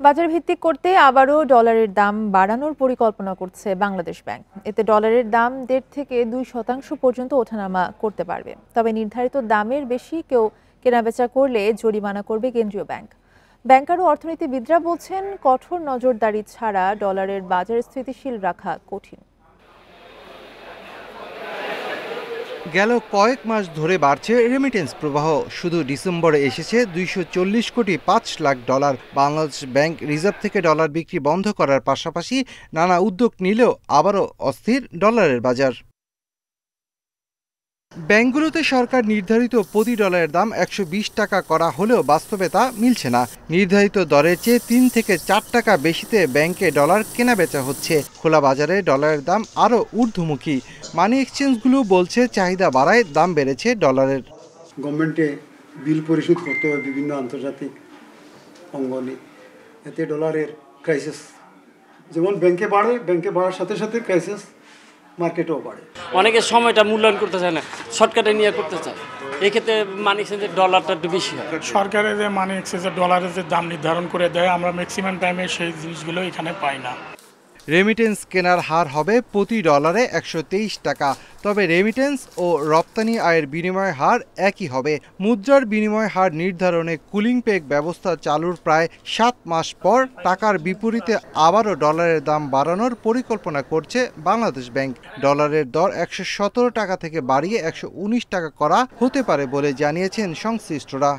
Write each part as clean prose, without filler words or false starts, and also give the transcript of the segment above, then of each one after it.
বাজার ভিত্তিক করতে আবারও ডলারের দাম বাড়ানোর পরিকল্পনা করছে বাংলাদেশ ব্যাংক। এতে ডলারের দাম ১.৫ থেকে ২% পর্যন্ত ওঠানামা করতে পারবে। তবে নির্ধারিত দামের বেশি কেউ কেনাবেচা করলে জরিমানা করবে কেন্দ্রীয় ব্যাংক। ব্যাংকার ও অর্থনীতিবিদরা বলছেন, কঠোর নজরদারি ছাড়া ডলারের বাজার স্থিতিশীল রাখা কঠিন। গেল কয়েক মাস ধরে বাড়ছে রেমিটেন্স প্রবাহ। শুধু ডিসেম্বরে এসেছে ২৪০ কোটি ৫ lakh dollar. Bangladesh bank reserve থেকে ডলার বিক্রি বন্ধ করার পাশাপাশি নানা উদ্যোগ নিলেও আবারও অস্থির ডলারের বাজার। ব্যাংকগুলোতে সরকার নির্ধারিত প্রতি ডলারের দাম ১২০ টাকা করা হলেও বাস্তবে তা মিলছে না। নির্ধারিত দরের চেয়ে ৩ থেকে ৪ টাকা বেশিতে ব্যাংকে ডলার কেনাবেচা হচ্ছে। খোলা বাজারে ডলারের দাম আরও ঊর্ধ্বমুখী। মানি এক্সচেঞ্জগুলো বলছে, চাহিদা বাড়ায় দাম বেড়েছে ডলারের। গভর্নমেন্টে বিল পরিশোধ করতে হবে বিভিন্ন আন্তর্জাতিক অঙ্গনে, এতে ডলারের ক্রাইসিস যেমন ব্যাংকে বাড়ার সাথে সাথে ক্রাইসিস মার্কেটেও বাড়ে। অনেকে সময়টা মূল্যায়ন করতে চায় না, শর্টকাটে নিয়ে করতে চায়। এক্ষেত্রে মানি এক্সচেঞ্জের ডলারটা একটু বেশি হয়। সরকারের যে মানি এক্সচেঞ্জের ডলারের যে দাম নির্ধারণ করে দেয়, আমরা ম্যাক্সিমাম টাইমে সেই জিনিসগুলো এখানে পাই না। রেমিটেন্স কেনার হার হবে প্রতি ডলারে ১২৩ টাকা। তবে রেমিটেন্স ও রপ্তানি আয়ের বিনিময় হার একই হবে। মুদ্রার বিনিময় হার নির্ধারণে কুলিং পেগ ব্যবস্থা চালুর প্রায় ৭ মাস পর টাকার বিপরীতে আবারও ডলারের দাম বাড়ানোর পরিকল্পনা করছে বাংলাদেশ ব্যাংক। ডলারের দর ১১৭ টাকা থেকে বাড়িয়ে ১১৯ টাকা করা হতে পারে বলে জানিয়েছেন সংশ্লিষ্টরা।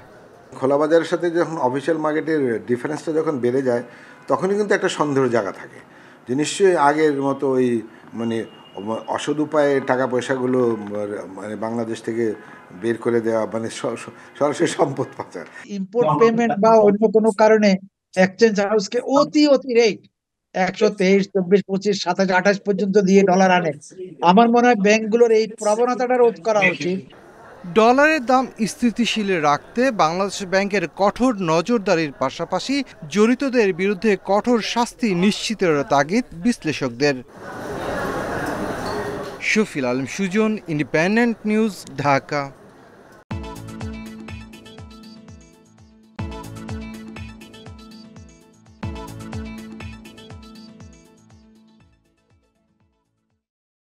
খোলা বাজারের সাথে যখন অফিসিয়াল মার্কেটের ডিফারেন্সটা যখন বেড়ে যায়, তখনই কিন্তু একটা সন্দেহের জায়গা থাকে যে নিশ্চয়ই আগের মতো ওই অসৎ উপায়ে টাকা পয়সাগুলো বাংলাদেশ থেকে বের করে দেওয়া, সরাসরি সম্পদ পাচার। ইম্পোর্ট পেমেন্ট বা অন্য কোনো কারণে এক্সচেঞ্জ হাউসকে অতি রেট ১২৩, ২৪, ২৫, ২৭, ২৮ পর্যন্ত দিয়ে ডলার আনে। আমার মনে হয় ব্যাংকগুলোর এই প্রবণতাটা রোধ করা উচিত। ডলারের দাম স্থিতিশীল রাখতে বাংলাদেশ ব্যাংকের কঠোর নজরদারির পাশাপাশি জড়িতদের বিরুদ্ধে কঠোর শাস্তি নিশ্চিতের তাগিদ বিশ্লেষকদের। Shafil Alam Sujon, Independent News, Dhaka.